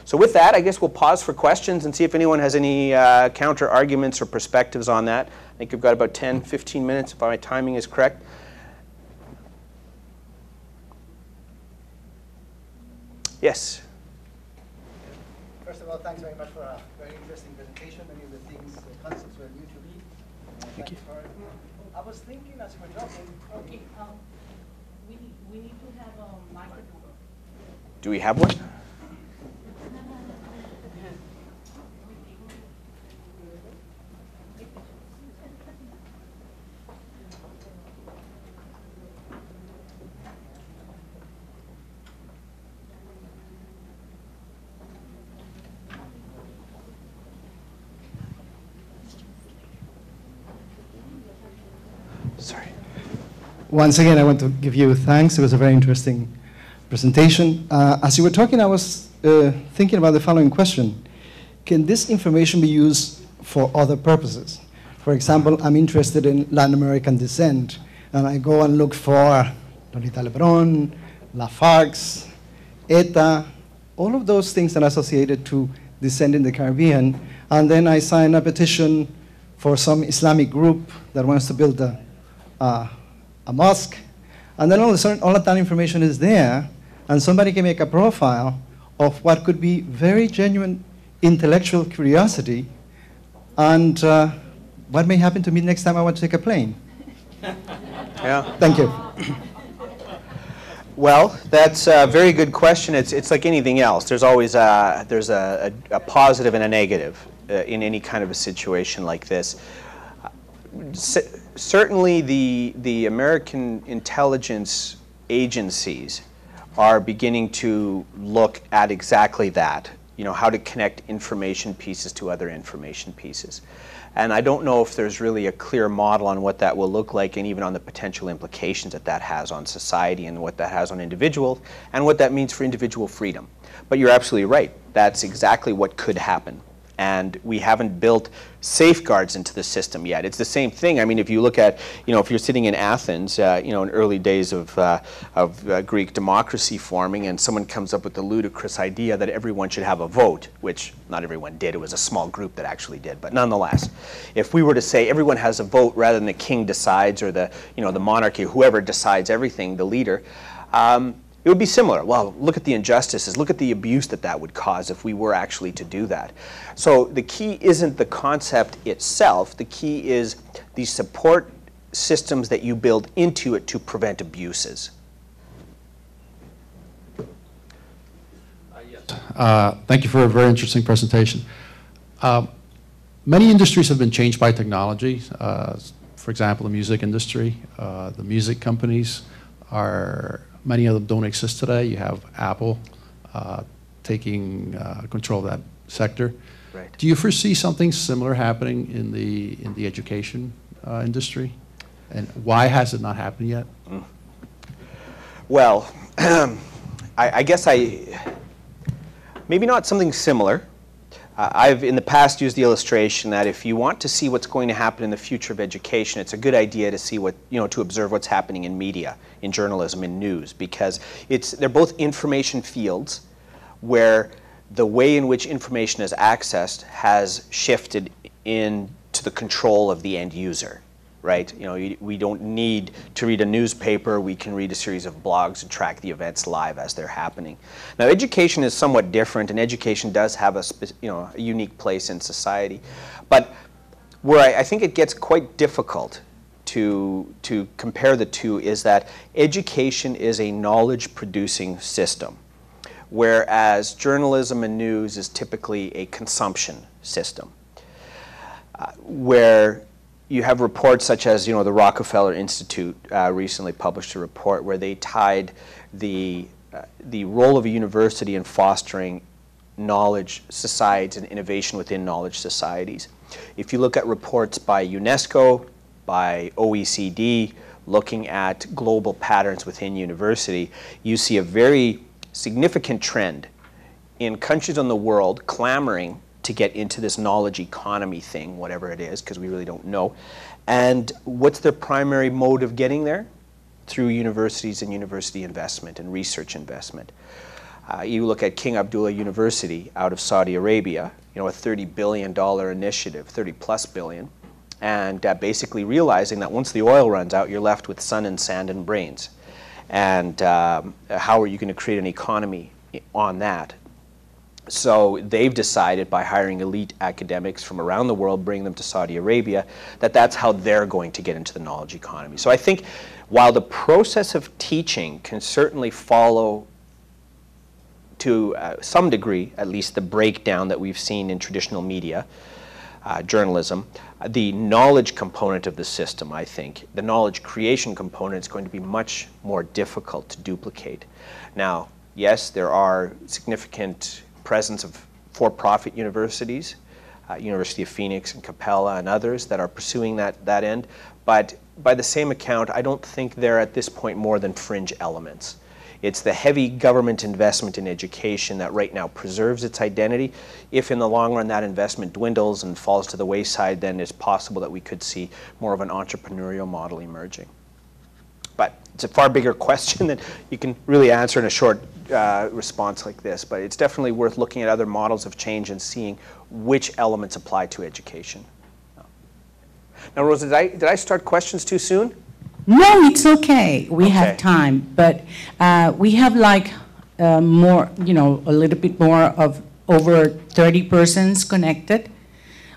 So with that, I guess we'll pause for questions and see if anyone has any counter arguments or perspectives on that. I think we've got about 10, 15 minutes if my timing is correct. Yes? First of all, thanks very much for a very interesting presentation. Many of the things, the concepts were new to me. Thank you. I was thinking as you were talking. Okay, we need to have a microphone. Do we have one? Sorry. Once again, I want to give you thanks. It was a very interesting presentation. As you were talking, I was thinking about the following question. Can this information be used for other purposes? For example, I'm interested in Latin American descent, and I go and look for Lolita Lebron, Lafargue's, ETA, all of those things that are associated to descent in the Caribbean, and then I sign a petition for some Islamic group that wants to build a mosque, and then all of a sudden, all of that information is there, and somebody can make a profile of what could be very genuine intellectual curiosity, and what may happen to me next time I want to take a plane. Yeah. Thank you. Well, that's a very good question. It's like anything else. There's always there's a positive and a negative in any kind of a situation like this. Certainly the American intelligence agencies are beginning to look at exactly that, you know, how to connect information pieces to other information pieces. And I don't know if there's really a clear model on what that will look like, and even on the potential implications that that has on society and what that has on individuals and what that means for individual freedom. But you're absolutely right. That's exactly what could happen. And we haven't built safeguards into the system yet. It's the same thing. I mean, if you look at, you know, if you're sitting in Athens, you know, in early days of Greek democracy forming, and someone comes up with the ludicrous idea that everyone should have a vote, which not everyone did. It was a small group that actually did. But nonetheless, if we were to say everyone has a vote rather than the king decides, or the, you know, the monarchy, whoever decides everything, the leader, it would be similar. Well, look at the injustices. Look at the abuse that that would cause if we were actually to do that. So the key isn't the concept itself. The key is the support systems that you build into it to prevent abuses. Yes. Thank you for a very interesting presentation. Many industries have been changed by technology. For example, the music industry, the music companies are... Many of them don't exist today. You have Apple taking control of that sector. Right. Do you foresee something similar happening in the education industry? And why has it not happened yet? Mm. Well, I guess maybe not something similar. I've in the past used the illustration that if you want to see what's going to happen in the future of education, it's a good idea to see what, you know, to observe what's happening in media, in journalism, in news, because they're both information fields where the way in which information is accessed has shifted into the control of the end user. Right? You know, we don't need to read a newspaper. We can read a series of blogs and track the events live as they're happening. Now, education is somewhat different, and education does have a unique place in society. But where I think it gets quite difficult to compare the two is that education is a knowledge-producing system, whereas journalism and news is typically a consumption system, where you have reports such as, you know, the Rockefeller Institute recently published a report where they tied the role of a university in fostering knowledge societies and innovation within knowledge societies. If you look at reports by UNESCO, by OECD, looking at global patterns within university, you see a very significant trend in countries in the world clamoring to get into this knowledge economy thing, whatever it is, because we really don't know. And what's their primary mode of getting there? Through universities and university investment and research investment. You look at King Abdullah University out of Saudi Arabia, you know, a $30 billion initiative, 30 plus billion, and basically realizing that once the oil runs out, you're left with sun and sand and brains. And how are you going to create an economy on that? So they've decided by hiring elite academics from around the world, bringing them to Saudi Arabia, that that's how they're going to get into the knowledge economy. So I think while the process of teaching can certainly follow to some degree, at least the breakdown that we've seen in traditional media, journalism, the knowledge component of the system, I think, the knowledge creation component is going to be much more difficult to duplicate. Now, yes, there are significant presence of for-profit universities, University of Phoenix and Capella and others that are pursuing that end, but by the same account, I don't think they're at this point more than fringe elements. It's the heavy government investment in education that right now preserves its identity. If in the long run that investment dwindles and falls to the wayside, then it's possible that we could see more of an entrepreneurial model emerging. But it's a far bigger question that you can really answer in a short response like this. But it's definitely worth looking at other models of change and seeing which elements apply to education. Now, Rosa, did I start questions too soon? No, it's okay. We have time, but we have like more, you know, a little bit more of over 30 persons connected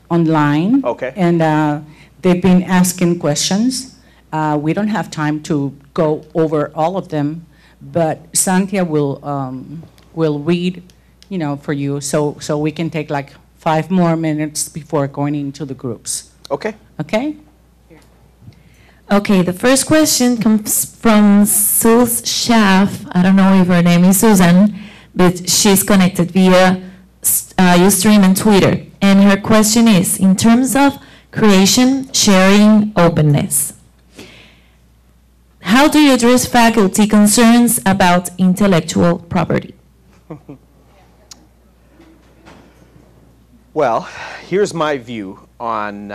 online. Okay. And they've been asking questions. We don't have time to go over all of them, but Santia will read, you know, for you, so we can take like 5 more minutes before going into the groups. Okay. Okay. Okay, the first question comes from Sus Schaff. I don't know if her name is Susan, but she's connected via Ustream and Twitter. And her question is, in terms of creation, sharing, openness, how do you address faculty concerns about intellectual property? Well, here's my view on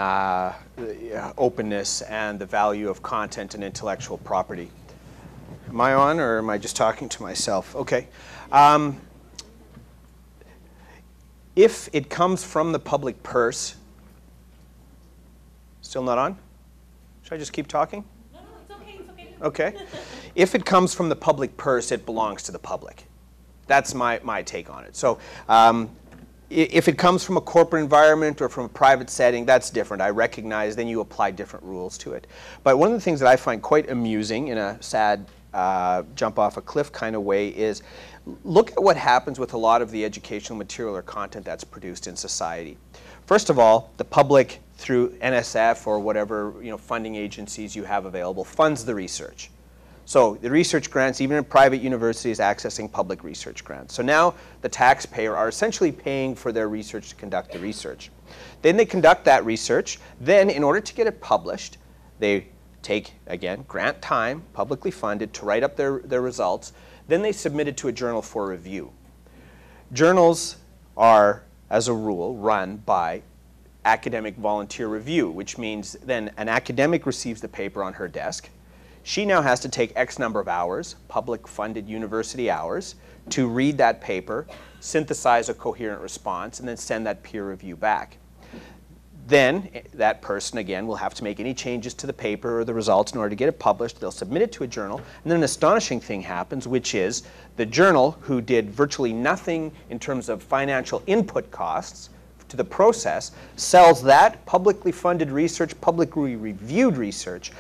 openness and the value of content and intellectual property. Am I on, or am I just talking to myself? Okay. If it comes from the public purse, still not on? Should I just keep talking? No, it's okay, it's okay. Okay. If it comes from the public purse, it belongs to the public. That's my take on it. So if it comes from a corporate environment or from a private setting, that's different. I recognize then you apply different rules to it. But one of the things that I find quite amusing in a sad jump off a cliff kind of way is look at what happens with a lot of the educational material or content that's produced in society. First of all, the public through NSF or whatever funding agencies you have available funds the research. So the research grants, even in private universities, accessing public research grants. So now the taxpayer are essentially paying for their research to conduct the research. Then they conduct that research. Then in order to get it published, they take, again, grant time, publicly funded, to write up their results. Then they submit it to a journal for review. Journals are, as a rule, run by academic volunteer review, which means then an academic receives the paper on her desk. She now has to take X number of hours, public-funded university hours, to read that paper, synthesize a coherent response, and then send that peer review back. Then that person, again, will have to make any changes to the paper or the results in order to get it published. They'll submit it to a journal, and then an astonishing thing happens, which is the journal, who did virtually nothing in terms of financial input costs to the process, sells that publicly funded research, publicly reviewed research,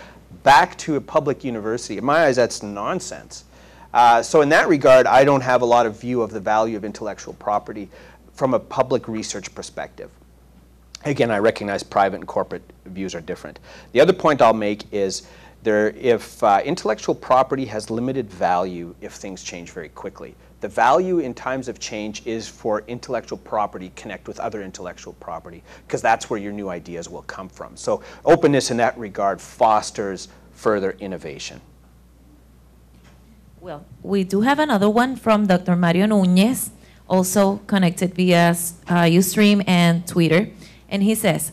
back to a public university. In my eyes, that's nonsense. So in that regard, I don't have a lot of view of the value of intellectual property from a public research perspective. Again, I recognize private and corporate views are different. The other point I'll make is if intellectual property has limited value if things change very quickly. The value in times of change is for intellectual property connect with other intellectual property, because that's where your new ideas will come from. So openness in that regard fosters further innovation. Well, we do have another one from Dr. Mario Núñez, also connected via Ustream and Twitter. And he says,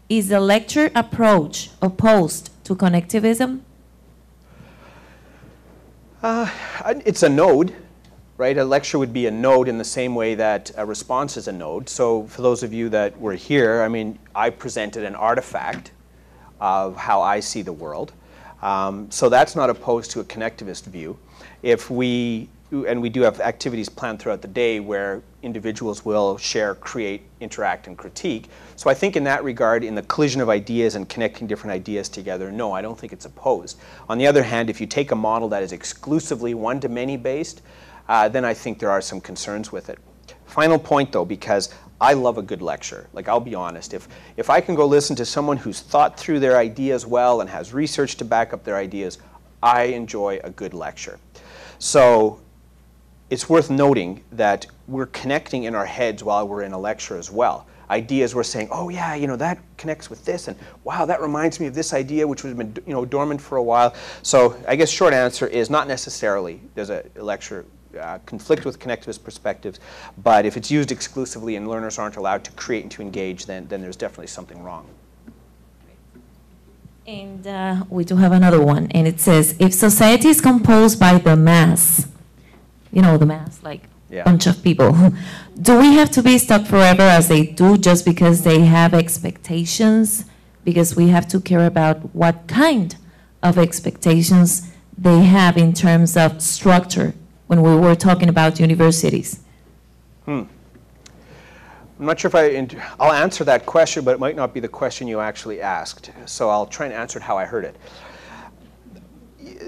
is the lecture approach opposed to connectivism? It's a node. right? A lecture would be a node in the same way that a response is a node. So for those of you that were here, I mean, I presented an artifact of how I see the world. So that's not opposed to a connectivist view. And we do have activities planned throughout the day where individuals will share, create, interact, and critique. So I think in that regard, in the collision of ideas and connecting different ideas together, no, I don't think it's opposed. On the other hand, if you take a model that is exclusively one-to-many based, then I think there are some concerns with it. Final point, though, because I love a good lecture. Like, I'll be honest, if I can go listen to someone who's thought through their ideas well and has research to back up their ideas, I enjoy a good lecture. So it's worth noting that we're connecting in our heads while we're in a lecture as well. Ideas we're saying, oh yeah, you know, that connects with this, and wow, that reminds me of this idea which has been, you know, dormant for a while. So I guess short answer is not necessarily does a lecture conflict with connectivist perspectives, but if it's used exclusively and learners aren't allowed to create and to engage, then there's definitely something wrong. And we do have another one, and it says, if society is composed by the mass, you know, the mass, like a bunch of people, do we have to be stuck forever as they do just because they have expectations? Because we have to care about what kind of expectations they have in terms of structure when we were talking about universities. I'm not sure if I'll answer that question, but it might not be the question you actually asked. So I'll try and answer it how I heard it.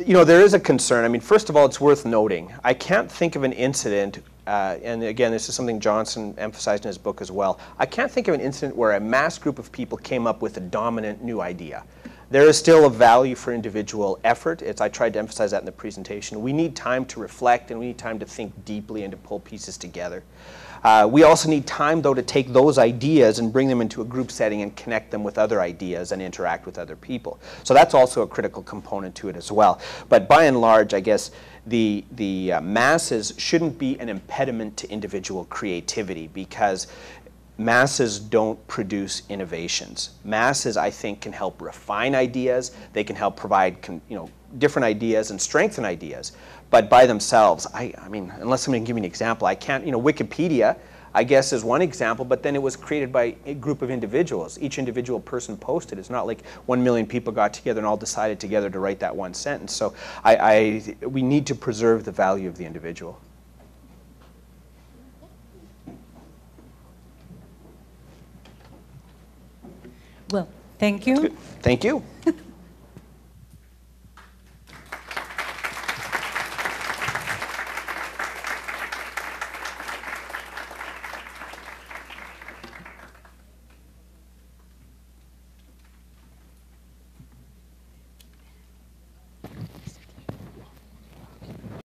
You know, there is a concern. I mean, first of all, it's worth noting. I can't think of an incident, and again, this is something Johnson emphasized in his book as well. I can't think of an incident where a mass group of people came up with a dominant new idea. There is still a value for individual effort. I tried to emphasize that in the presentation. We need time to reflect, and we need time to think deeply and to pull pieces together. We also need time, though, to take those ideas and bring them into a group setting and connect them with other ideas and interact with other people. So that's also a critical component to it as well. But by and large, I guess the masses shouldn't be an impediment to individual creativity, because masses don't produce innovations. Masses, I think, can help refine ideas. They can help provide different ideas and strengthen ideas. But by themselves, I mean, unless somebody can give me an example, I can't, Wikipedia, I guess, is one example, but then it was created by a group of individuals. Each individual person posted. It's not like 1 million people got together and all decided together to write that one sentence. So we need to preserve the value of the individual. Well, thank you. Thank you.